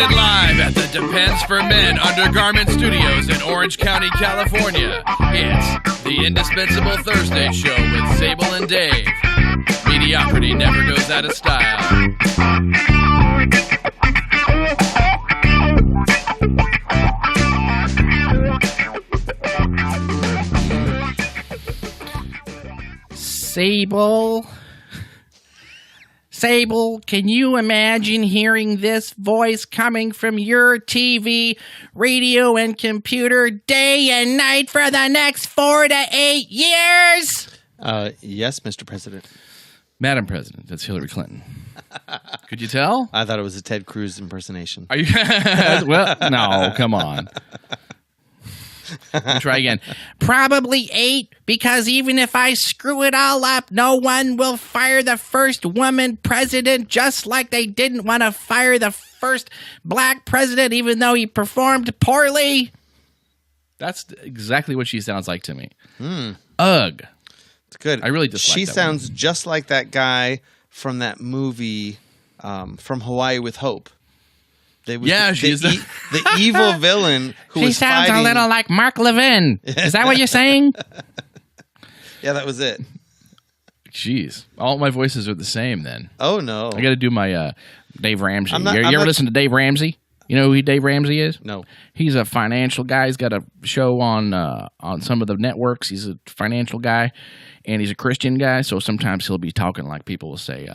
Recorded live at the Depends for Men Undergarment Studios in Orange County, California. It's the Indispensable Thursday Show with Sable and Dave. Mediocrity never goes out of style. Sable, can you imagine hearing this voice coming from your TV, radio, and computer day and night for the next 4 to 8 years? Yes, Mr. President. Madam President, that's Hillary Clinton. Could you tell? I thought it was a Ted Cruz impersonation. Are you? Well, no, come on. Try again. Probably 8, because even if I screw it all up, no one will fire the first woman president, just like they didn't want to fire the first black president, even though he performed poorly. That's exactly what she sounds like to me. Ugh. It's good. I really dislike She that sounds just like that guy from that movie From Hawaii with Hope. She's the evil villain who She was sounds fighting. a little like Mark Levin. Is that what you're saying? Yeah, that was it. Jeez. All my voices are the same then. Oh, no. I got to do my Dave Ramsey. I'm not- you I'm ever not- listen to Dave Ramsey? You know who Dave Ramsey is? No. He's a financial guy. He's got a show on some of the networks. He's a financial guy, and he's a Christian guy. So sometimes he'll be talking like people will say,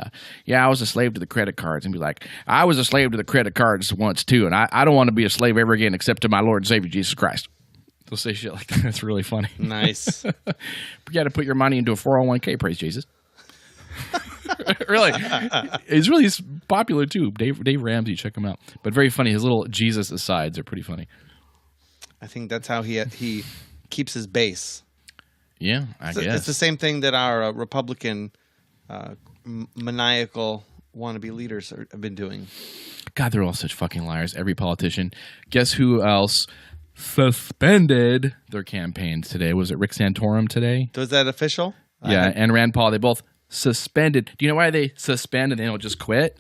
yeah, I was a slave to the credit cards. And be like, I was a slave to the credit cards once too, and I don't want to be a slave ever again except to my Lord and Savior Jesus Christ. They'll say shit like that. That's really funny. Nice. You got to put your money into a 401k, praise Jesus. Really, he's really popular too. Dave Ramsey, check him out. But very funny. His little Jesus asides are pretty funny. I think that's how he keeps his base. Yeah, I guess It's the same thing that our Republican maniacal wannabe leaders have been doing. God, they're all such fucking liars. Every politician. Guess who else suspended their campaigns today? Was it Rick Santorum today? Was that official? Yeah, and Rand Paul. They both suspended. Do you know why they suspend and they don't just quit?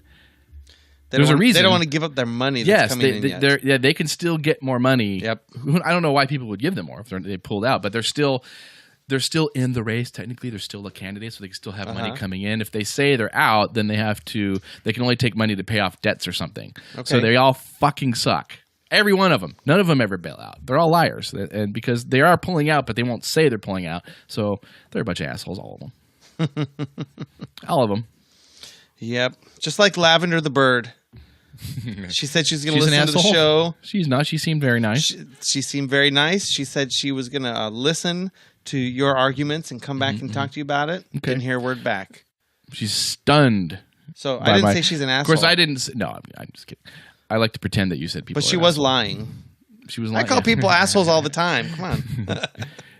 There's a reason. They don't want to give up their money that's coming in yet. They can still get more money. Yep. I don't know why people would give them more if they pulled out, but they're still in the race. Technically, they're still a candidate, so they can still have money coming in. If they say they're out, then they can only take money to pay off debts or something. Okay. So they all fucking suck. Every one of them. None of them ever bail out. They're all liars, and because they are pulling out, but they won't say they're pulling out. So they're a bunch of assholes, all of them. All of them. Yep. Just like Lavender the bird. She said she was going to listen to the show. She's not. She seemed very nice. She seemed very nice. She said she was going to listen to your arguments and come back and talk to you about it. Okay. Didn't hear a word back. She's stunned. So I didn't say she's an asshole. Of course, I didn't. No, I'm just kidding. I like to pretend that you said people. But she was lying. She was lying. I call people assholes all the time. Come on.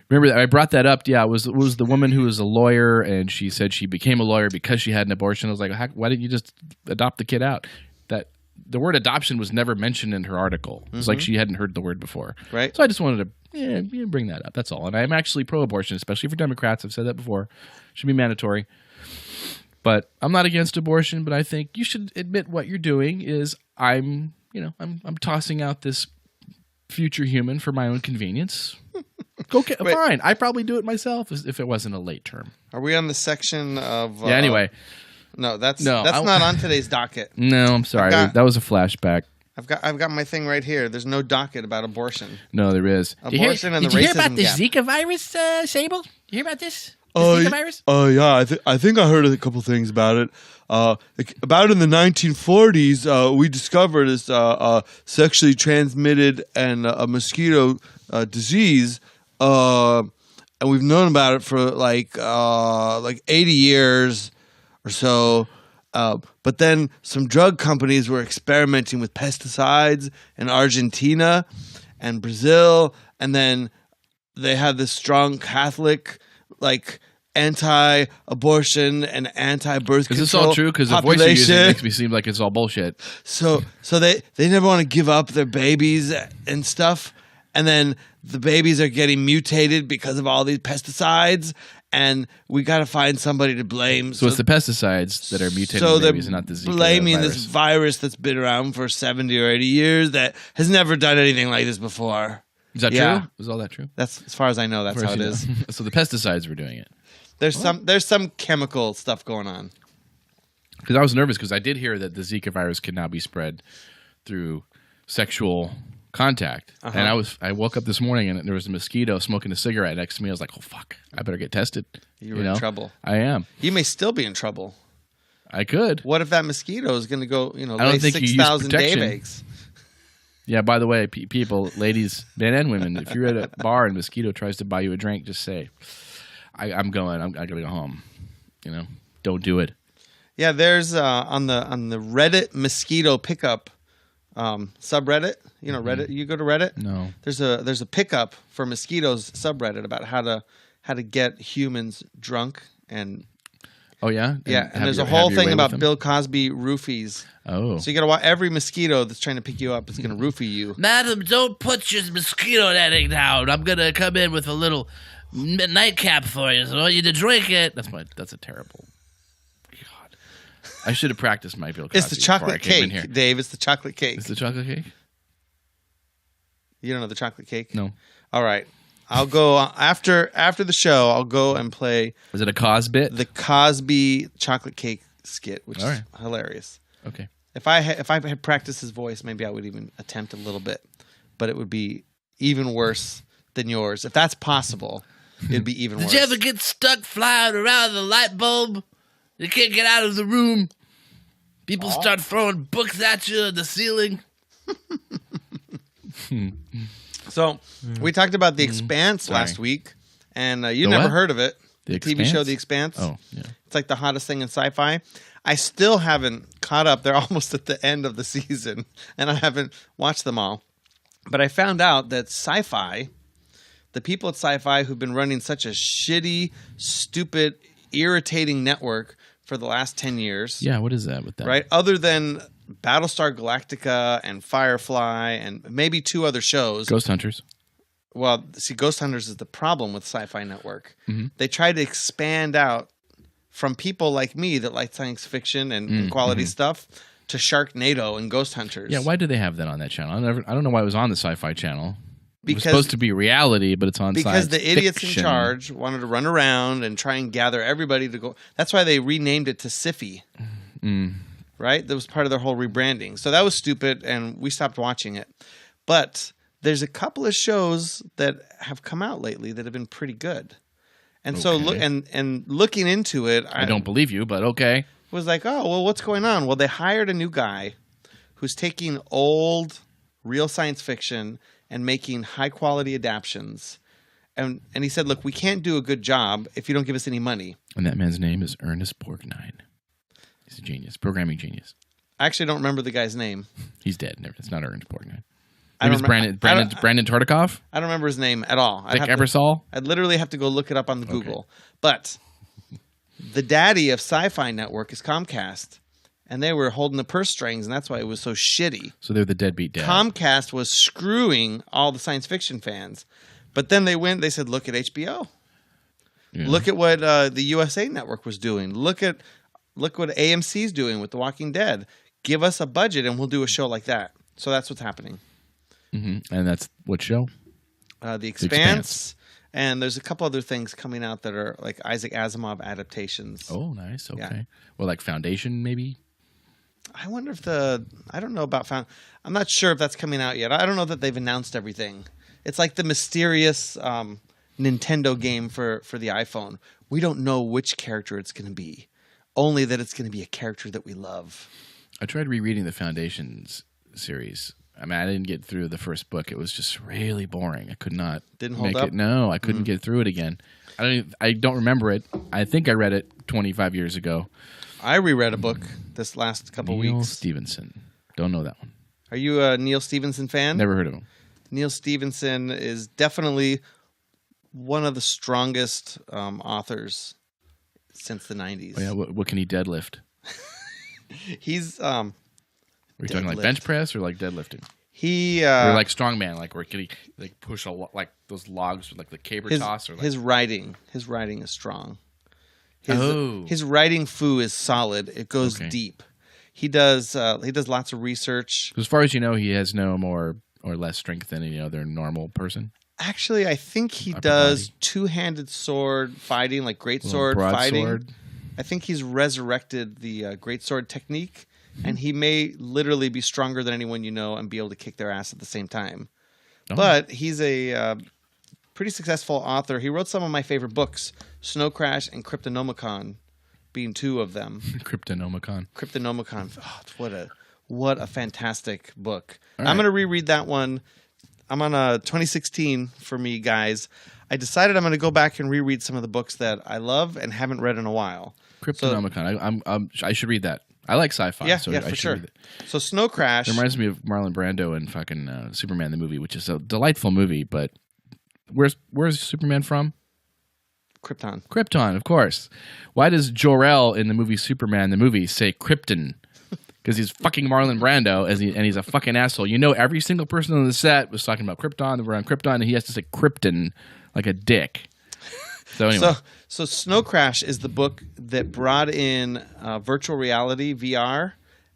Remember, I brought that up. Yeah, it was the woman who was a lawyer, and she said she became a lawyer because she had an abortion. I was like, why didn't you just adopt the kid out? That the word adoption was never mentioned in her article. It was like she hadn't heard the word before. Right. So I just wanted to bring that up. That's all. And I'm actually pro-abortion, especially for Democrats. I've said that before. Should be mandatory. But I'm not against abortion. But I think you should admit what you're doing is I'm tossing out this future human for my own convenience. Okay, fine. I'd probably do it myself if it wasn't a late term. Are we on the section of... anyway. No, that's not on today's docket. No, I'm sorry. That was a flashback. I've got my thing right here. There's no docket about abortion. No, there is. Abortion and the racism gap. Did you hear about this Zika virus, Sable? Did you hear about this? Zika virus? Yeah, I think I heard a couple things about it. About in the 1940s, we discovered this sexually transmitted and a mosquito disease, and we've known about it for like 80 years or so. But then some drug companies were experimenting with pesticides in Argentina and Brazil, and then they had this strong Catholic anti-abortion and anti-birth control. Is this all true? Because the voice you're using makes me seem like it's all bullshit. So they never want to give up their babies and stuff, and then the babies are getting mutated because of all these pesticides, and we got to find somebody to blame. So it's the pesticides that are mutating So the they're babies and not the Zika blaming virus. this virus that's been around for 70 or 80 years that has never done anything like this before. Is that Yeah. true? Is all that true? That's as far as I know. That's how it is. So the pesticides were doing it. There's some chemical stuff going on. Because I was nervous because I did hear that the Zika virus can now be spread through sexual contact. Uh-huh. And I woke up this morning and there was a mosquito smoking a cigarette next to me. I was like, oh, fuck. I better get tested. You're in trouble. I am. You may still be in trouble. I could. What if that mosquito is going to go, I don't lay think you use 6,000 protection. Dave eggs? Yeah, by the way, people, ladies, men and women, if you're at a bar and a mosquito tries to buy you a drink, just say, I'm going. I got to go home. Don't do it. Yeah, there's on the Reddit mosquito pickup subreddit. Reddit. You go to Reddit? No. There's a pickup for mosquitoes subreddit about how to get humans drunk and Oh yeah, and there's a whole thing about Bill Cosby roofies. Oh, So you got to watch every mosquito that's trying to pick you up is going to roofie you. Madam, don't put your mosquito netting down. I'm going to come in with a little nightcap for you, so I want you to drink it. That's a terrible. God, I should have practiced my Bill Cosby. It's the before I chocolate came in cake, here. Dave. It's the chocolate cake. It's the chocolate cake. You don't know the chocolate cake? No. All right. I'll go after the show. I'll go and play Is it a Cos bit? the Cosby chocolate cake skit, which All is right. hilarious. Okay. If I had practiced his voice, maybe I would even attempt a little bit, but it would be even worse than yours. If that's possible, it'd be even worse. Did you ever get stuck flying around the light bulb? You can't get out of the room. People start throwing books at you in the ceiling. So we talked about The Expanse last week, and you The never what? heard of it. The TV show Expanse? The Expanse. Oh, yeah. It's like the hottest thing in sci-fi. I still haven't caught up. They're almost at the end of the season, and I haven't watched them all. But I found out that Sci-Fi, the people at Sci-Fi who've been running such a shitty, stupid, irritating network for the last 10 years, Yeah. What is that with that? right? Other than Battlestar Galactica and Firefly and maybe two other shows. Ghost Hunters. Well, see, Ghost Hunters is the problem with Sci-Fi Network. Mm-hmm. They try to expand out from people like me that like science fiction and quality stuff to Sharknado and Ghost Hunters. Yeah. Why do they have that on that channel? I don't know why it was on the Sci-Fi Channel. It was Because- supposed to be reality, but it's on Because science the idiots fiction. in charge wanted to run around and try and gather everybody to go. That's why they renamed it to Sci-Fi. Right? That was part of their whole rebranding. So that was stupid, and we stopped watching it. But there's a couple of shows that have come out lately that have been pretty good. And so look and looking into it, I don't believe you, but okay. was like, oh, well, what's going on? Well, they hired a new guy who's taking old real science fiction and making high quality adaptions. And he said, look, we can't do a good job if you don't give us any money. And that man's name is Ernest Borgnine. He's a genius, programming genius. I actually don't remember the guy's name. He's dead. Never. It's not Ernest Borgnine. I Maybe it's don't Brandon Tartikoff? I don't remember his name at all. Vic Ebersol? I'd literally have to go look it up on the Google. But the daddy of Sci-Fi Network is Comcast. And they were holding the purse strings, and that's why it was so shitty. So they're the deadbeat dad. Comcast was screwing all the science fiction fans. But then they said, look at HBO. Yeah. Look at what the USA Network was doing. Look what AMC's doing with The Walking Dead. Give us a budget, and we'll do a show like that. So that's what's happening. Mm-hmm. And that's what show? The Expanse. And there's a couple other things coming out that are like Isaac Asimov adaptations. Oh, nice. Okay. Yeah. Well, like Foundation, maybe? I wonder if I don't know about I'm not sure if that's coming out yet. I don't know that they've announced everything. It's like the mysterious Nintendo game for the iPhone. We don't know which character it's going to be. Only that it's going to be a character that we love. I tried rereading the Foundations series. I mean, I didn't get through the first book. It was just really boring. I could not Didn't hold make up? it. No, I couldn't get through it again. I don't remember it. I think I read it 25 years ago. I reread a book this last couple Neil weeks. Stevenson. Don't know that one. Are you a Neil Stevenson fan? Never heard of him. Neil Stevenson is definitely one of the strongest authors since the 90s. Oh, yeah, what can he deadlift? He's Are we talking like Deadlift. bench press or like deadlifting? or like strongman, like where can he like push like those logs with like the caber toss, or like... his writing is strong. His writing foo is solid. It goes deep. He does lots of research. As far as you know, he has no more or less strength than any other normal person. Actually, I think he does two-handed sword fighting, like greatsword fighting. Sword. I think he's resurrected the greatsword technique, and he may literally be stronger than anyone you know and be able to kick their ass at the same time. Oh. But he's a pretty successful author. He wrote some of my favorite books, Snow Crash and Cryptonomicon being two of them. Cryptonomicon. Oh, what a fantastic book. Right. I'm going to reread that one. I'm on 2016 for me, guys. I decided I'm going to go back and reread some of the books that I love and haven't read in a while. Cryptonomicon. I should read that. I like sci-fi. Yeah, so yeah, I for sure. Read it. So Snow Crash. It reminds me of Marlon Brando and fucking Superman the movie, which is a delightful movie. But where's Superman from? Krypton, of course. Why does Jor-El in the movie Superman the movie say Krypton? Because he's fucking Marlon Brando, and he's a fucking asshole. You know, every single person on the set was talking about Krypton. We're on Krypton, and he has to say Krypton like a dick. So anyway, so Snow Crash is the book that brought in virtual reality (VR)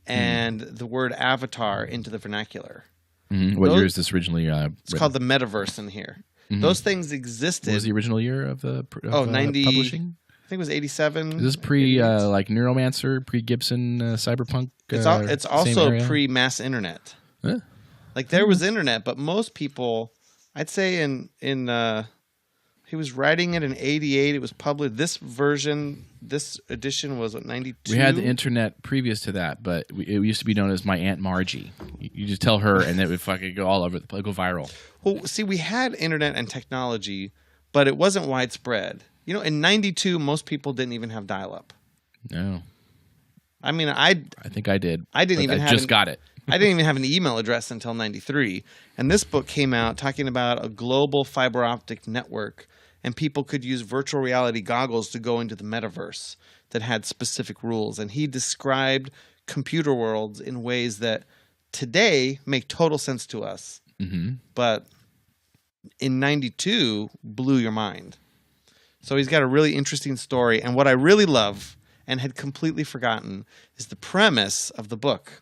and the word avatar into the vernacular. Mm-hmm. What year is this originally? It's called the metaverse in here. Mm-hmm. Those things existed. What was the original year of the 90 publishing? I think it was 87. Is this pre like Neuromancer, pre Gibson, Cyberpunk? It's also pre mass internet. Huh? Like there was internet, but most people, I'd say he was writing it in 88. It was published. This edition was 92. We had the internet previous to that, but it used to be known as My Aunt Margie. You just tell her, and it would fucking go all over the place, go viral. Well, see, we had internet and technology, but it wasn't widespread. You know, in 92, most people didn't even have dial-up. No. I mean, I think I did. I just got it. I didn't even have an email address until 93. And this book came out talking about a global fiber optic network, and people could use virtual reality goggles to go into the metaverse that had specific rules. And he described computer worlds in ways that today make total sense to us. Mm-hmm. But in 92, blew your mind. So he's got a really interesting story. And what I really love and had completely forgotten is the premise of the book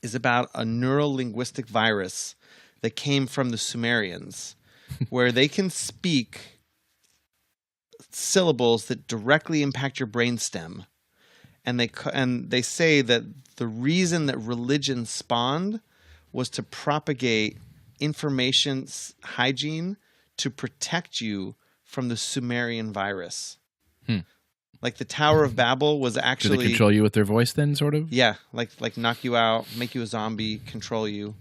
is about a neuro-linguistic virus that came from the Sumerians where they can speak syllables that directly impact your brainstem. And they say that the reason that religion spawned was to propagate information hygiene to protect you from the Sumerian virus. Like the Tower of Babel was actually... Do they control you with their voice then, sort of? Yeah, like knock you out, make you a zombie, control you.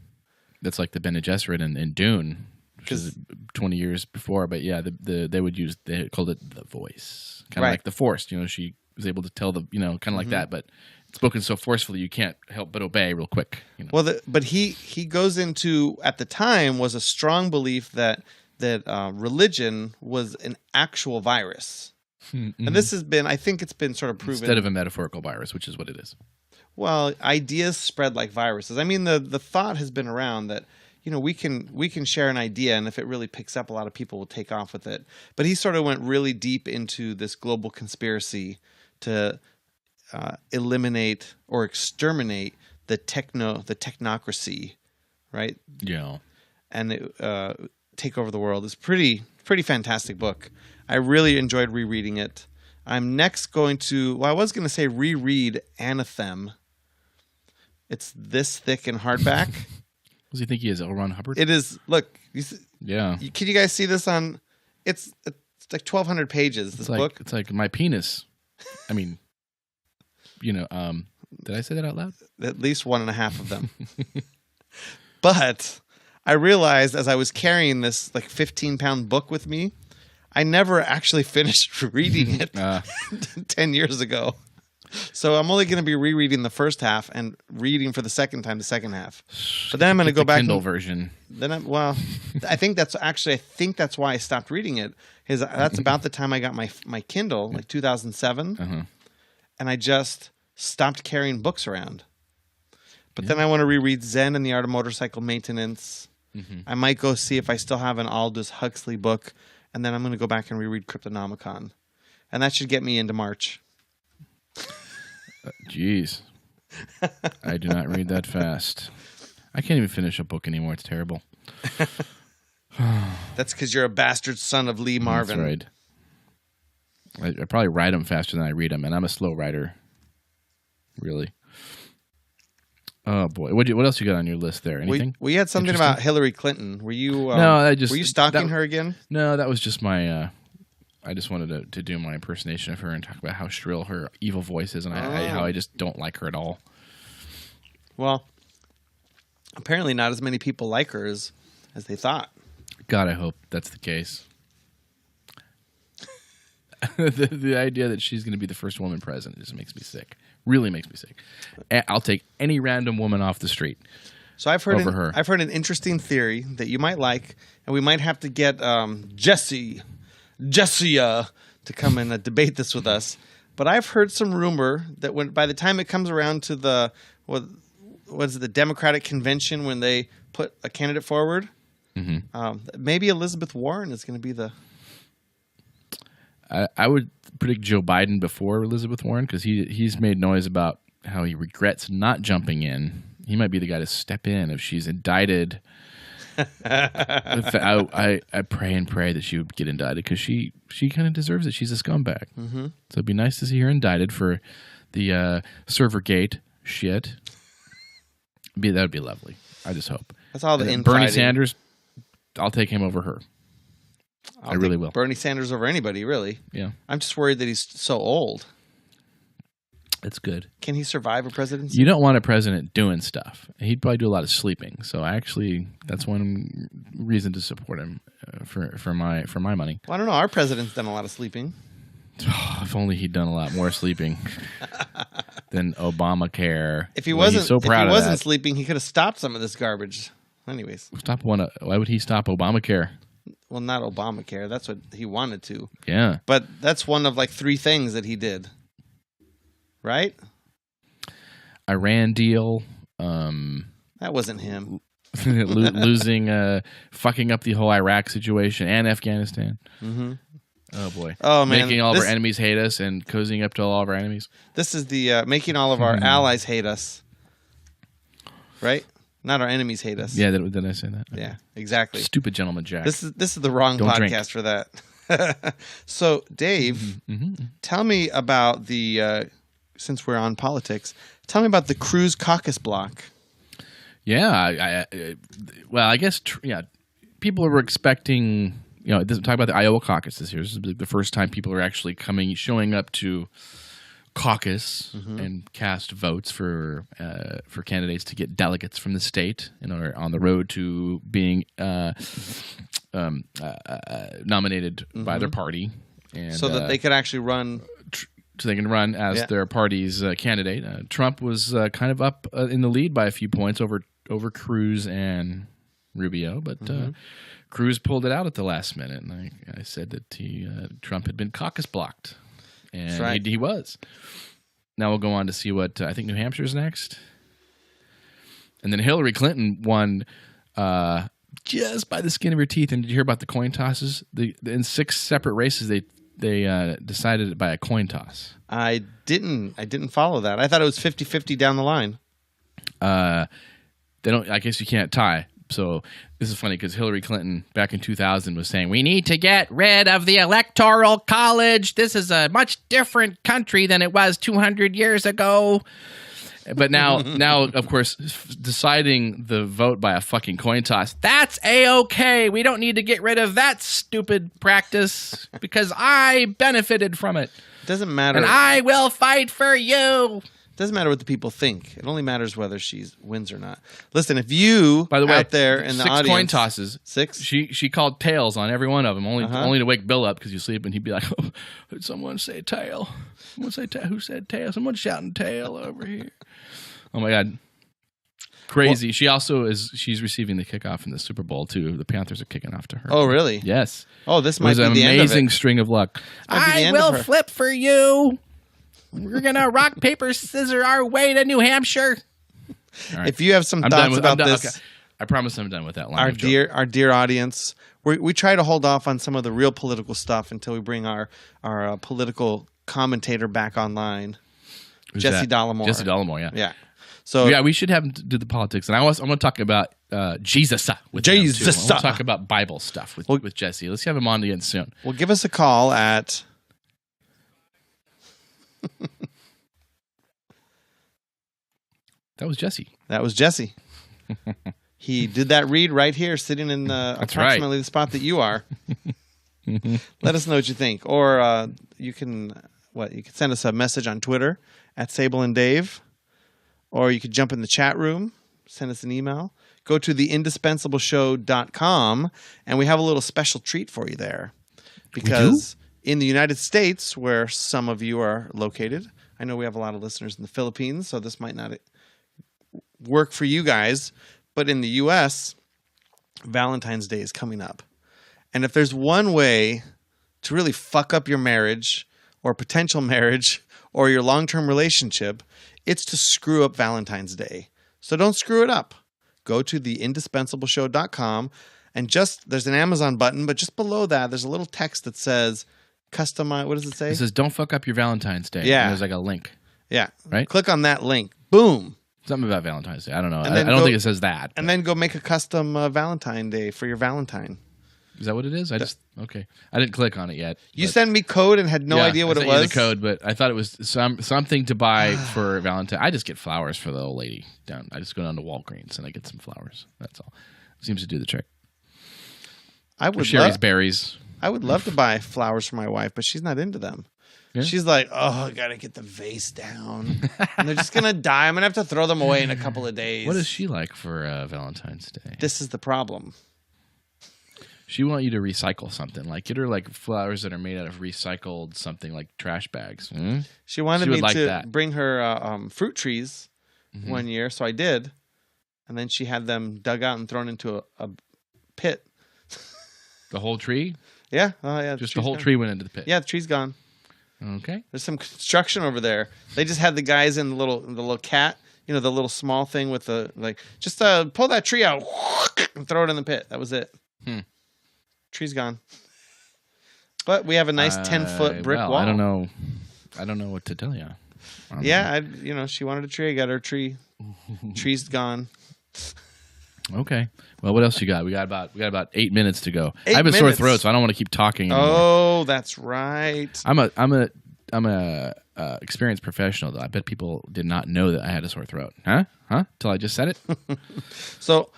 That's like the Bene Gesserit in Dune, which is 20 years before. But yeah, they called it the voice. Kind of like the Force. You know, she was able to tell kind of like that, but it's spoken so forcefully you can't help but obey real quick. You know? Well, but he goes into, at the time, was a strong belief that religion was an actual virus. Mm-hmm. And this has been, I think it's been sort of proven. Instead of a metaphorical virus, which is what it is. Well, ideas spread like viruses. I mean, the thought has been around that, we can share an idea, and if it really picks up, a lot of people will take off with it. But he sort of went really deep into this global conspiracy to eliminate or exterminate the technocracy, right? Yeah. And take over the world. It's pretty fantastic book. I really enjoyed rereading it. I'm next going to, I was going to say reread Anathem. It's this thick in hardback. Does he think he is L. Ron Hubbard? It is. Look. Yeah. Can you guys see this on? It's like 1,200 pages. This book. It's like my penis. I mean, did I say that out loud? At least 1.5 of them. But I realized as I was carrying this like 15-pound book with me, I never actually finished reading it 10 years ago. So I'm only going to be rereading the first half and reading for the second time the second half. But then I'm going to go back. Kindle version. Then I think that's why I stopped reading it. That's about the time I got my Kindle, like 2007, and I just stopped carrying books around. But then I want to reread Zen and the Art of Motorcycle Maintenance. Mm-hmm. I might go see if I still have an Aldous Huxley book, and then I'm going to go back and reread Cryptonomicon. And that should get me into March. Jeez. I do not read that fast. I can't even finish a book anymore. It's terrible. That's because you're a bastard son of Lee Marvin. That's right. I probably write them faster than I read them, and I'm a slow writer. Really. Oh boy, what else you got on your list there? Anything? We had something about Hillary Clinton. Were you? No, were you stalking her again? No, that was just my. I just wanted to do my impersonation of her and talk about how shrill her evil voice is, and how I just don't like her at all. Well, apparently not as many people like her as they thought. God, I hope that's the case. the idea that she's going to be the first woman president just makes me sick. Really makes me sick. I'll take any random woman off the street. So I've heard an interesting theory that you might like, and we might have to get Jessia to come and debate this with us. But I've heard some rumor that by the time it comes around to the the Democratic convention when they put a candidate forward, maybe Elizabeth Warren is going to be the. I would predict Joe Biden before Elizabeth Warren because he's made noise about how he regrets not jumping in. He might be the guy to step in if she's indicted. I pray and pray that she would get indicted because she kind of deserves it. She's a scumbag. Mm-hmm. So it'd be nice to see her indicted for the Servergate shit. That would be lovely. I just hope. That's all the Bernie Sanders, I'll take him over her. I really will. Bernie Sanders over anybody, really. Yeah. I'm just worried that he's so old. That's good. Can he survive a presidency? You don't want a president doing stuff. He'd probably do a lot of sleeping. So actually, that's one reason to support him for my money. Well, I don't know. Our president's done a lot of sleeping. Oh, if only he'd done a lot more sleeping than Obamacare. If he wasn't sleeping, he could have stopped some of this garbage. Anyways, why would he stop Obamacare? Well, not Obamacare. That's what he wanted to. Yeah. But that's one of like 3 things that he did. Right? Iran deal. That wasn't him. Losing, fucking up the whole Iraq situation and Afghanistan. Mm-hmm. Oh, boy. Oh, man. Making all of our enemies hate us and cozying up to all of our enemies. This is the making all of our allies hate us. Right? Not our enemies hate us. Yeah, did I say that? Yeah, exactly. Stupid Gentleman Jack. This is the wrong podcast for that. So, Dave, tell me about the since we're on politics, tell me about the Cruz Caucus Block. Yeah, I guess people were expecting. Talk about the Iowa caucus this year. This is the first time people are actually showing up to caucus and cast votes for candidates to get delegates from the state on the road to being nominated by their party, and so that they could actually run. So they can run as their party's candidate. Trump was kind of up in the lead by a few points over Cruz and Rubio, but Cruz pulled it out at the last minute, and I said that Trump had been caucus blocked. And that's right. He was. Now we'll go on to see what I think New Hampshire's next. And then Hillary Clinton won just by the skin of her teeth. And did you hear about the coin tosses? In 6 separate races, they decided it by a coin toss. I didn't follow that. I thought it was 50-50 down the line. They don't. I guess you can't tie. So this is funny because Hillary Clinton back in 2000 was saying, we need to get rid of the Electoral College. This is a much different country than it was 200 years ago. But now, of course, deciding the vote by a fucking coin toss, that's A-okay. We don't need to get rid of that stupid practice because I benefited from it. It doesn't matter. And I will fight for you. It doesn't matter what the people think. It only matters whether she wins or not. Listen, if you, by the way, out there in the 6 audience, coin tosses. 6. She called tails on every one of them, only to wake Bill up because you sleep, and he'd be like, "Oh, did someone say tail? Someone say tail? Who said tail? Someone shouting tail over here." Oh my God, crazy! Well, she's receiving the kickoff in the Super Bowl too. The Panthers are kicking off to her. Oh really? Yes. Oh, this might be the end of it. It was an amazing string of luck. I will flip for you. We're going to rock, paper, scissors our way to New Hampshire. All right. If you have some I'm done thoughts with, about I'm done, this, okay. I promise I'm done with that line. our of joke. dear audience, we try to hold off on some of the real political stuff until we bring our political commentator back online, Who's Jesse that? Dollemore. Jesse Dollemore, yeah. Yeah. So yeah, we should have him do the politics, and I'm going to talk about Jesus with him, too. Jesus. I want to talk about Bible stuff with Jesse. Let's have him on again soon. Well, give us a call at. That was Jesse. That was Jesse. He did that read right here, sitting in approximately the spot that you are. Let us know what you think, or you can send us a message on Twitter at Sable and Dave, or you could jump in the chat room, send us an email. Go to theindispensable.show.com, and we have a little special treat for you there, because in the United States, where some of you are located, I know we have a lot of listeners in the Philippines, so this might not work for you guys, but in the U.S., Valentine's Day is coming up. And if there's one way to really fuck up your marriage or potential marriage or your long-term relationship, it's to screw up Valentine's Day. So don't screw it up. Go to theindispensable.show.com, and there's an Amazon button, but just below that, there's a little text that says customize. What does it say? It says, don't fuck up your Valentine's Day. Yeah. And there's like a link. Yeah. Right? Click on that link. Boom. Something about Valentine's Day. I don't know. And I then don't think it says that. And then go make a custom Valentine Day for your Valentine. Is that what it is? Okay. I didn't click on it yet. You sent me code and had no idea what it I sent you was? the code, but I thought it was something to buy for Valentine. I just get flowers for the old lady down. I just go down to Walgreens and I get some flowers. That's all. Seems to do the trick. Sherry's berries. I would love to buy flowers for my wife, but she's not into them. Yeah. She's like, oh, I got to get the vase down. And they're just going to die. I'm going to have to throw them away in a couple of days. What is she like for Valentine's Day? This is the problem. She want you to recycle something. Like, get her like flowers that are made out of recycled something, like trash bags. Hmm? She wanted me to bring her fruit trees one year, so I did. And then she had them dug out and thrown into a pit. The whole tree? Yeah. Oh, yeah. Just the whole tree went into the pit. Yeah, the tree's gone. Okay. There's some construction over there. They just had the guys in the little cat, the little small thing with the just pull that tree out and throw it in the pit. That was it. Tree's gone. But we have a nice 10-foot brick wall. I don't know what to tell you. She wanted a tree. I got her tree. Tree's gone. Okay. Well, what else you got? We got about 8 minutes to go. I have a sore throat, so I don't want to keep talking anymore. Oh, that's right. I'm a experienced professional, though. I bet people did not know that I had a sore throat. Huh? Till I just said it. So,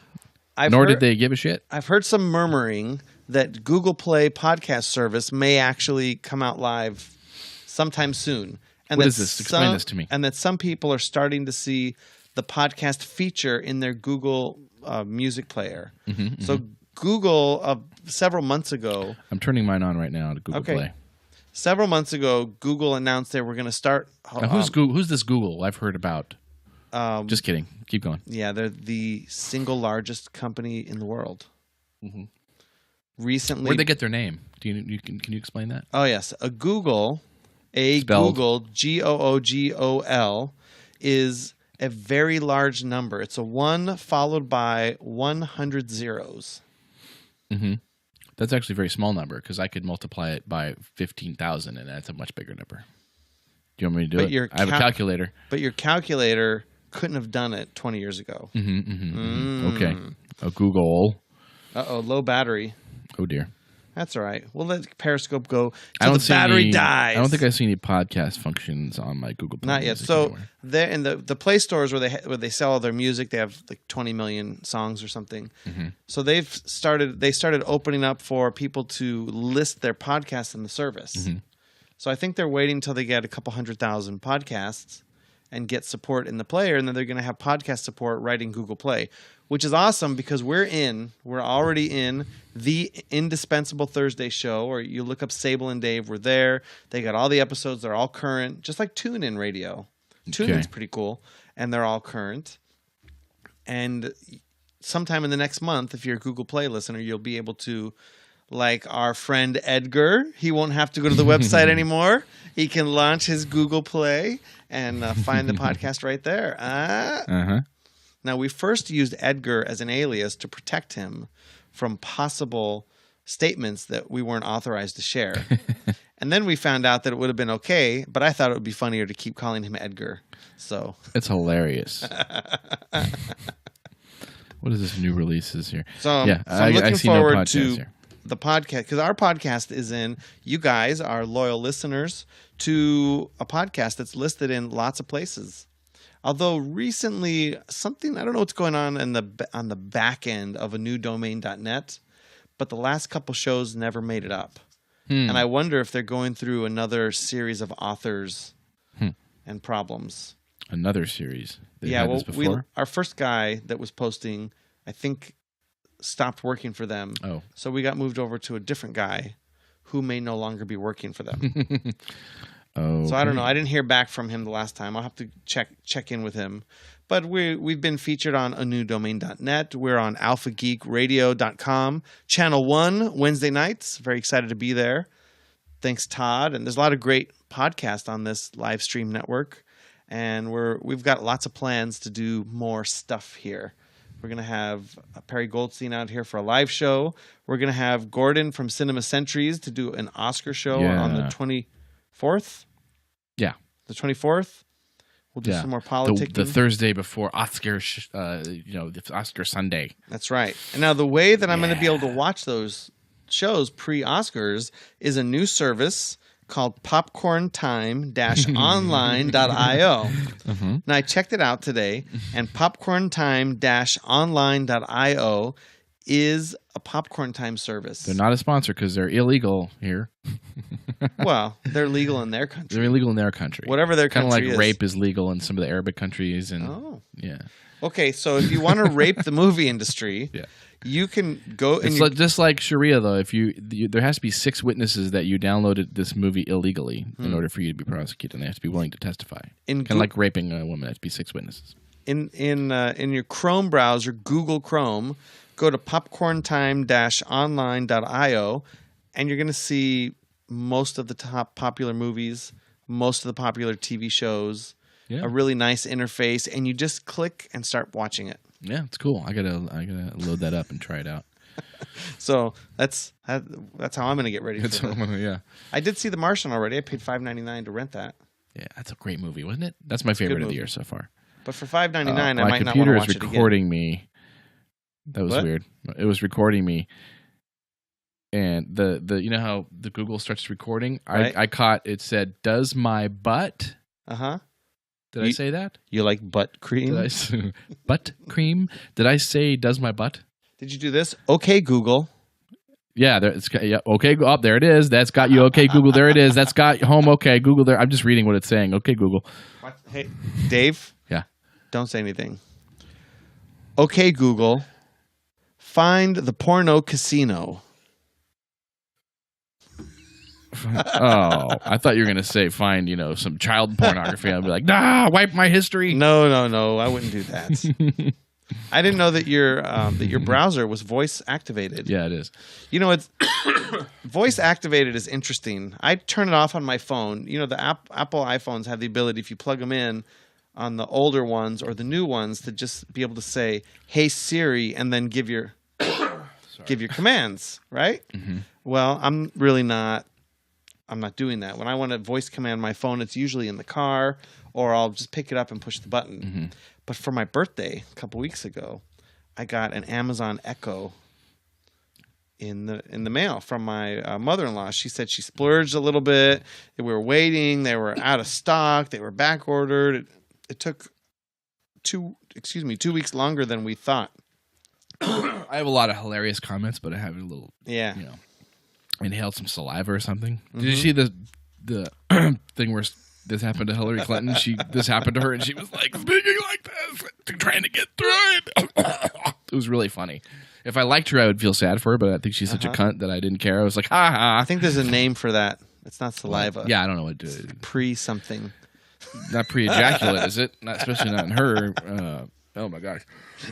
did they give a shit. I've heard some murmuring that Google Play podcast service may actually come out live sometime soon. And what is this? Explain this to me. And that some people are starting to see the podcast feature in their Google music player. So Google, several months ago... I'm turning mine on right now to Google Play. Several months ago, Google announced they were going to start... Now, who's this Google I've heard about? Just kidding. Keep going. Yeah, they're the single largest company in the world. Recently... Where'd they get their name? Can you explain that? Oh, yes. Google, Googol, is a very large number. It's a 1 followed by 100 zeros. That's actually a very small number because I could multiply it by 15,000 and that's a much bigger number. Do you want me to do it? I have a calculator. But your calculator couldn't have done it 20 years ago. Okay. A Google. Uh-oh, low battery. Oh, dear. That's all right. We'll let Periscope go till the battery dies. I don't think I see any podcast functions on my Google Play. Not yet. So they're in the Play stores where they sell all their music. They have like 20 million songs or something. So they started opening up for people to list their podcasts in the service. So I think they're waiting until they get a couple 100,000 podcasts and get support in the player, and then they're going to have podcast support right in Google Play, which is awesome because we're already in the Indispensable Thursday show, or you look up Sable and Dave, we're there. They got all the episodes, they're all current, just like TuneIn Radio. TuneIn's pretty cool, and they're all current. And sometime in the next month, if you're a Google Play listener, you'll be able to, like our friend Edgar, he won't have to go to the website anymore. He can launch his Google Play and find the podcast right there. Now, we first used Edgar as an alias to protect him from possible statements that we weren't authorized to share. And then we found out that it would have been okay, but I thought it would be funnier to keep calling him Edgar. So It's hilarious. What is this new releases here? So I'm looking see forward no to here. the podcast, because our podcast is in, you guys, our loyal listeners, to a podcast that's listed in lots of places. Although recently, something, I don't know what's going on on the back end of a new domain.net, but the last couple shows never made it up. And I wonder if they're going through another series of authors and problems. Another series. Yeah, well, our first guy that was posting, I think, stopped working for them. Oh. So we got moved over to a different guy who may no longer be working for them. Oh. So I don't know. I didn't hear back from him the last time. I'll have to check in with him. But we've been featured on anewdomain.net. We're on alphageekradio.com. Channel 1, Wednesday nights. Very excited to be there. Thanks, Todd. And there's a lot of great podcasts on this live stream network. And we've got lots of plans to do more stuff here. We're going to have Perry Goldstein out here for a live show. We're going to have Gordon from Cinema Centuries to do an Oscar show on the 24th. Yeah. The 24th. We'll do some more politicking. The Thursday before Oscar, the Oscar Sunday. That's right. And now the way that I'm going to be able to watch those shows pre-Oscars is a new service called popcorntime-online.io. Now, I checked it out today, and popcorntime-online.io is a Popcorn Time service. They're not a sponsor because they're illegal here. Well, they're legal in their country. They're illegal in their country. Whatever their country is. Kind of like rape is legal in some of the Arabic countries. And yeah. Okay, so if you want to rape the movie industry, you can go and just like Sharia, though. If there has to be 6 witnesses that you downloaded this movie illegally in order for you to be prosecuted, and they have to be willing to testify. Kind of like raping a woman, there has to be 6 witnesses. In your Chrome browser, Google Chrome, go to popcorntime-online.io, and you're going to see most of the top popular movies, most of the popular TV shows. A really nice interface, and you just click and start watching it. Yeah, it's cool. I gotta load that up and try it out. So that's how I'm gonna get ready. I did see The Martian already. I paid $5.99 to rent that. Yeah, that's a great movie, wasn't it? That's my favorite of the year so far. But for $5.99, I might not want to watch it again. My computer is recording me. That was weird. It was recording me, and the you know how the Google starts recording. Right. I caught it said, "Does my butt?" Did I say that? You like butt cream? Butt cream? Did I say does my butt? Did you do this? Okay, Google. Yeah, okay. Oh, there it is. That's got you. Okay, Google. There it is. That's got home. Okay, Google. There. I'm just reading what it's saying. Okay, Google. Hey, Dave. Yeah. Don't say anything. Okay, Google. Find the porno casino. Oh, I thought you were going to say find, some child pornography. I'd be like, nah, wipe my history. No, I wouldn't do that. I didn't know that your browser was voice activated. Yeah, it is. It's voice activated is interesting. I turn it off on my phone. The Apple iPhones have the ability, if you plug them in on the older ones or the new ones, to just be able to say, "Hey Siri," and then give your commands, right? Well, I'm not doing that. When I want to voice command my phone, it's usually in the car, or I'll just pick it up and push the button. But for my birthday a couple weeks ago, I got an Amazon Echo in the mail from my mother-in-law. She said she splurged a little bit. We were waiting. They were out of stock. They were back ordered. It took 2 weeks longer than we thought. I have a lot of hilarious comments, but I have a little, inhaled some saliva or something. Did you see the thing where this happened to Hillary Clinton? This happened to her, and she was like speaking like this, trying to get through it. It was really funny. If I liked her, I would feel sad for her, but I think she's such a cunt that I didn't care. I was like, ha ha. I think there's a name for that. It's not saliva. Yeah, I don't know what to do. Pre-something. Not pre-ejaculate, is it? Especially not in her. Oh my gosh.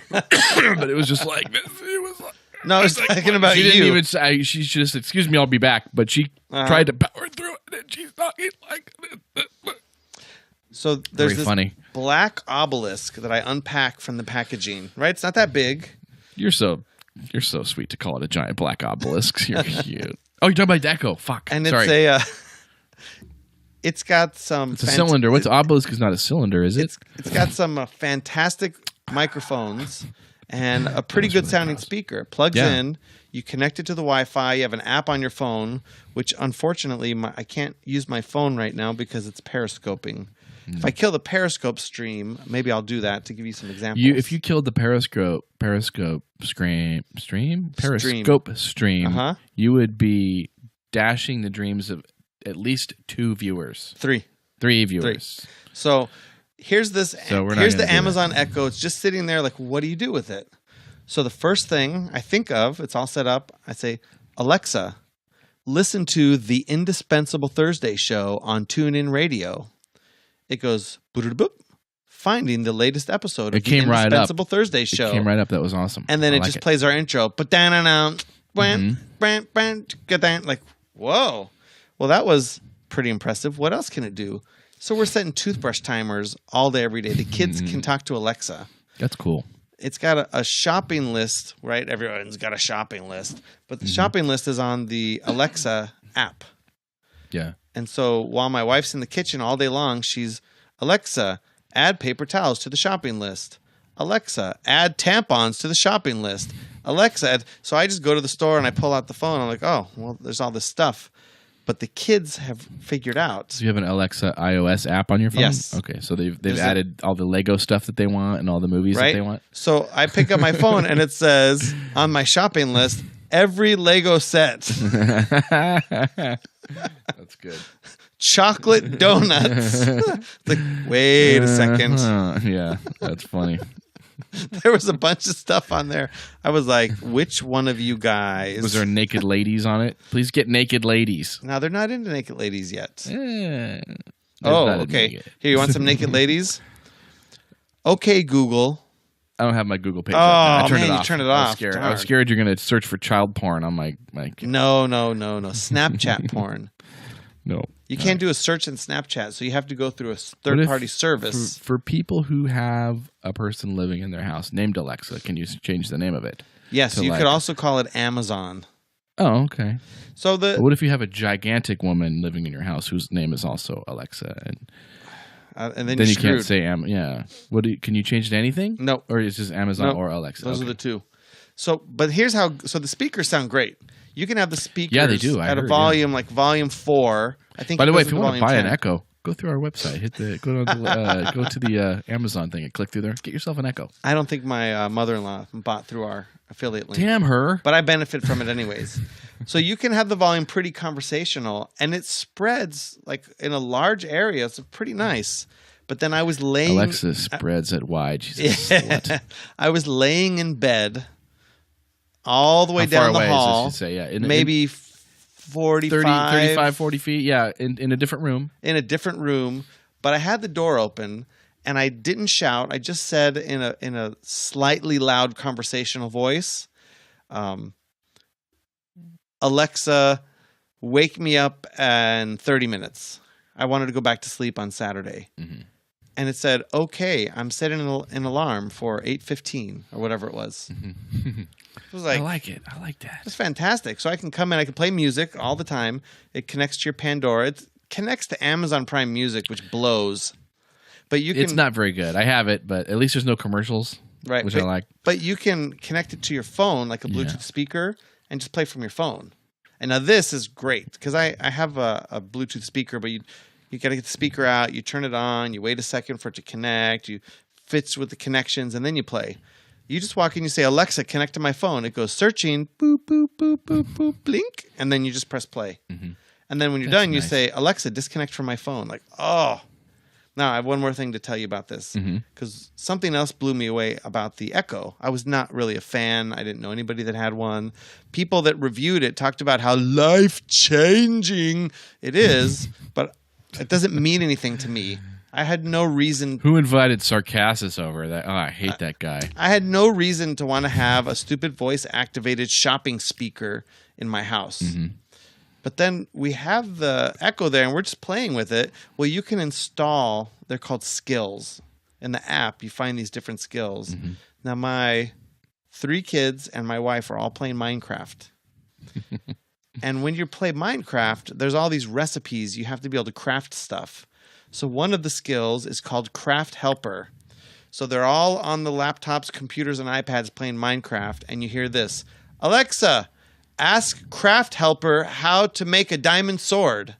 But it was just like this. It was like, no, I was talking about you. She didn't even say, she just, excuse me, I'll be back. But she tried to power through it, and she's talking like this. So there's Very this funny. black obelisk that I unpack from the packaging. Right, it's not that big. You're so sweet to call it a giant black obelisk. You're cute. Oh, you're talking about Echo. Fuck. And Sorry. it's it's got some. It's a cylinder. What's obelisk is not a cylinder, is it? It's got some fantastic microphones and a pretty good sounding speaker. It plugs in. You connect it to the Wi-Fi. You have an app on your phone, which unfortunately I can't use my phone right now because it's periscoping. If I kill the Periscope stream, maybe I'll do that to give you some examples. If you killed the Periscope stream, you would be dashing the dreams of at least 2 viewers. 3 viewers. So here's this. Here's the Amazon Echo. It's just sitting there. Like, what do you do with it? So the first thing I think of, it's all set up. I say, Alexa, listen to the Indispensable Thursday show on TuneIn Radio. It goes, boop, finding the latest episode of the Indispensable Thursday show. It came right up. That was awesome. And then it just plays our intro. But like, whoa. Well, that was pretty impressive. What else can it do? So we're setting toothbrush timers all day, every day. The kids can talk to Alexa. That's cool. It's got a shopping list, right? Everyone's got a shopping list. But the shopping list is on the Alexa app. Yeah. And so while my wife's in the kitchen all day long, she's, Alexa, add paper towels to the shopping list. Alexa, add tampons to the shopping list. Alexa, so I just go to the store and I pull out the phone. I'm like, oh, well, there's all this stuff. But the kids have figured out. So you have an Alexa iOS app on your phone? Yes. Okay, so they've added all the Lego stuff that they want and all the movies that they want? So I pick up my phone and it says on my shopping list, every Lego set. That's good. Chocolate donuts. Like, wait a second. Yeah, that's funny. There was a bunch of stuff on there. I was like, which one of you guys? Was there naked ladies on it? Please get naked ladies. No, they're not into naked ladies yet. Oh, okay. Here, you want some naked ladies? Okay, Google. I don't have my Google page. Oh, I turned man, it off. you turned it off. I was scared you're going to search for child porn on my No. Snapchat porn. No. You can't do a search in Snapchat, so you have to go through a third-party service. For people who have a person living in their house named Alexa, can you change the name of it? Yes, you could also call it Amazon. Oh, okay. So what if you have a gigantic woman living in your house whose name is also Alexa, and then you screwed. can't say yeah. Can you change it to anything? No, or it's just Amazon or Alexa. Those are the two. So, but here's how. So the speakers sound great. You can have the speakers. Yeah, they do. At a volume like volume 4. I think. By the way, if you want to buy 10. an Echo, go through our website. Go to the Amazon thing and click through there. Get yourself an Echo. I don't think my mother-in-law bought through our affiliate link. Damn her! But I benefit from it anyways. So you can have the volume pretty conversational, and it spreads like in a large area. It's pretty nice. But then I was laying. Alexa spreads it wide. She's a slut. I was laying in bed, all the way down the hall. Is it, say? Yeah, maybe 40 feet. Yeah, in a different room. In a different room, but I had the door open, and I didn't shout. I just said in a slightly loud conversational voice, Alexa, wake me up in 30 minutes. I wanted to go back to sleep on Saturday. Mm-hmm. And it said, okay, I'm setting an alarm for 8:15 or whatever it was. Mm-hmm. It was like, I like it. I like that. It's fantastic. So I can come in, I can play music all the time. It connects to your Pandora. It connects to Amazon Prime Music, which blows. But it's not very good. I have it, but at least there's no commercials, right? Which I like. But you can connect it to your phone, like a Bluetooth speaker, and just play from your phone. And now this is great because I have a Bluetooth speaker, but you got to get the speaker out, you turn it on, you wait a second for it to connect, you fits with the connections, and then you play. You just walk in, you say, Alexa, connect to my phone. It goes searching, boop, boop, boop, boop, boop, blink, and then you just press play. Mm-hmm. And then when you're done, you say, Alexa, disconnect from my phone. Like, oh. Now, I have one more thing to tell you about this because something else blew me away about the Echo. I was not really a fan. I didn't know anybody that had one. People that reviewed it talked about how life-changing it is, but it doesn't mean anything to me. I had no reason. Who invited Sarcassus over? That? Oh, I hate that guy. I had no reason to want to have a stupid voice-activated shopping speaker in my house. Mm-hmm. But then we have the Echo there, and we're just playing with it. Well, you can install, they're called skills. In the app, you find these different skills. Mm-hmm. Now, my 3 kids and my wife are all playing Minecraft. And when you play Minecraft, there's all these recipes. You have to be able to craft stuff. So one of the skills is called Craft Helper. So they're all on the laptops, computers, and iPads playing Minecraft. And you hear this, Alexa, ask Craft Helper how to make a diamond sword.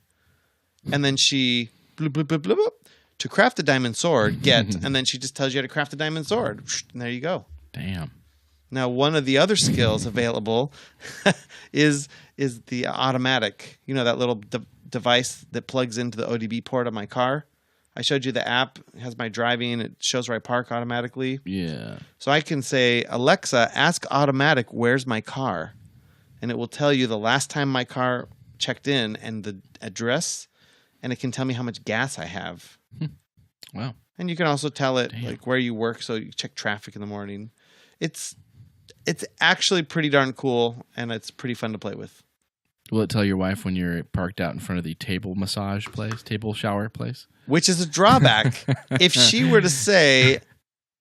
And then she, bloop, bloop, bloop, bloop, bloop, to craft a diamond sword, and then she just tells you how to craft a diamond sword. And there you go. Damn. Now, one of the other skills available is the automatic. You know, that little device that plugs into the ODB port of my car? I showed you the app. It has my driving. It shows where I park automatically. Yeah. So I can say, Alexa, ask automatic, where's my car? And it will tell you the last time my car checked in and the address, and it can tell me how much gas I have. Wow. And you can also tell it like where you work, so you check traffic in the morning. It's actually pretty darn cool, and it's pretty fun to play with. Will it tell your wife when you're parked out in front of the table shower place? Which is a drawback. If she were to say,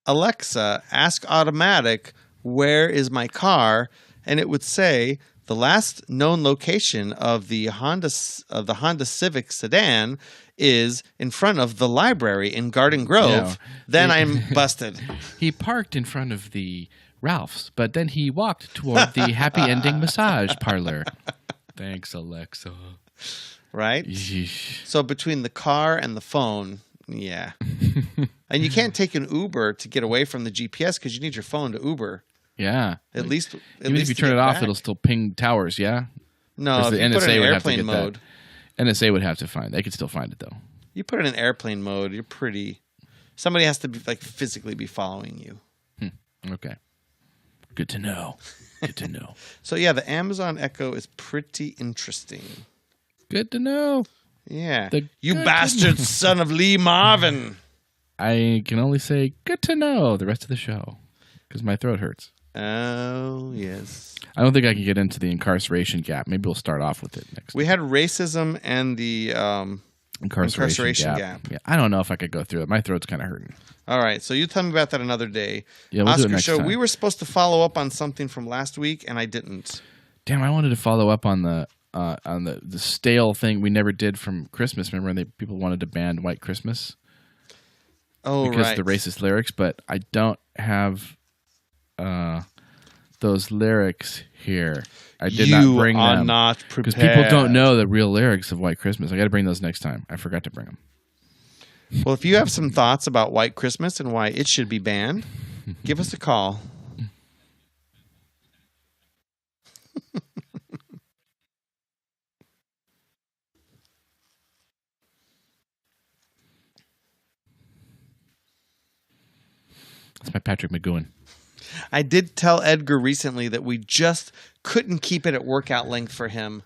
Alexa, ask automatic, where is my car? And it would say the last known location of the Honda Civic sedan is in front of the library in Garden Grove. Yeah. Then I'm busted. He parked in front of the Ralph's, but then he walked toward the Happy Ending massage parlor. Thanks, Alexa. Right? Yeesh. So between the car and the phone, yeah. And you can't take an Uber to get away from the GPS because you need your phone to Uber. Yeah. At least if you turn it off, it'll still ping towers, yeah? No, if you put it in airplane mode. NSA would have to find. They could still find it, though. You put it in airplane mode, you're pretty... Somebody has to be physically be following you. Okay. Good to know. Good to know. So, yeah, the Amazon Echo is pretty interesting. Good to know. Yeah. You bastard son of Lee Marvin. I can only say good to know the rest of the show because my throat hurts. Oh, yes. I don't think I can get into the incarceration gap. Maybe we'll start off with it next. We had racism and the incarceration gap. Yeah, I don't know if I could go through it. My throat's kind of hurting. All right, so you tell me about that another day. Yeah, we'll do it next show. time. We were supposed to follow up on something from last week, and I didn't. Damn, I wanted to follow up on the stale thing we never did from Christmas. Remember when people wanted to ban White Christmas? Oh, because right. of the racist lyrics, but I don't have those lyrics here. I did not bring them. You are not prepared. Because people don't know the real lyrics of White Christmas. I got to bring those next time. I forgot to bring them. Well, if you have some thoughts about White Christmas and why it should be banned, give us a call. That's my Patrick McGowan. I did tell Edgar recently that we just couldn't keep it at workout length for him.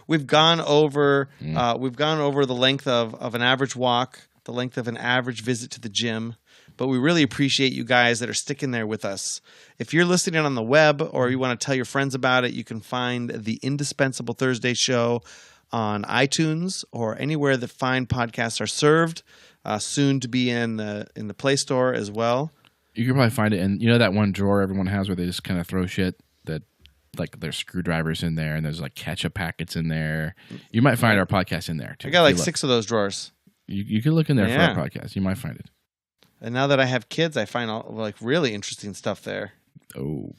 We've gone over the length of an average walk, the length of an average visit to the gym, but we really appreciate you guys that are sticking there with us. If you're listening on the web or you want to tell your friends about it, you can find the Indispensable Thursday show on iTunes or anywhere that fine podcasts are served. Soon to be in the Play Store as well. You can probably find it in, that one drawer everyone has where they just kind of throw shit that, like, there's screwdrivers in there and there's like ketchup packets in there. You might find our podcast in there too. I got like 6 of those drawers. You can look in there for our podcast. You might find it. And now that I have kids, I find all like really interesting stuff there. Oh,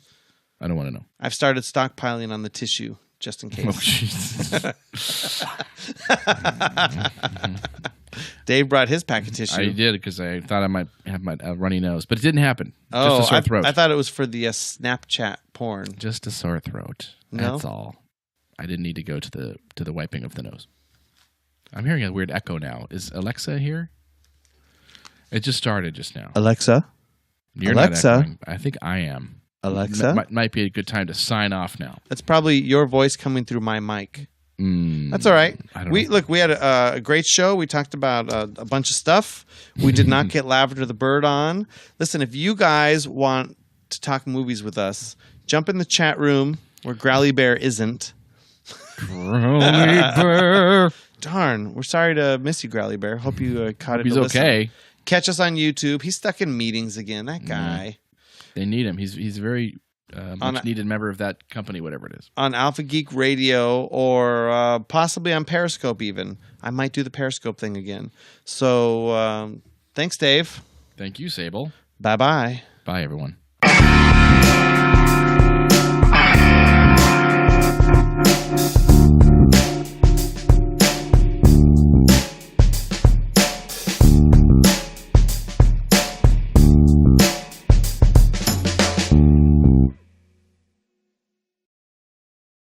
I don't want to know. I've started stockpiling on the tissue just in case. Oh, Jesus. Dave brought his pack of tissue. I did because I thought I might have my runny nose, but it didn't happen. Just a sore throat. I thought it was for the Snapchat porn. Just a sore throat. No? That's all. I didn't need to go to the wiping of the nose. I'm hearing a weird echo now. Is Alexa here? It just started just now. Alexa? You're not echoing. I think I am. Alexa? Might be a good time to sign off now. That's probably your voice coming through my mic. That's all right. We had a great show. We talked about a bunch of stuff. We did not get Lavender the Bird on. Listen, if you guys want to talk movies with us, jump in the chat room where Growly Bear isn't Growly Bear. Darn, we're sorry to miss you, Growly Bear. Hope you caught it. He's okay. Catch us on YouTube. He's stuck in meetings again. That guy. They need him. He's a very much needed member of that company, whatever it is. On Alpha Geek Radio or possibly on Periscope even. I might do the Periscope thing again. So thanks, Dave. Thank you, Sable. Bye-bye. Bye, everyone.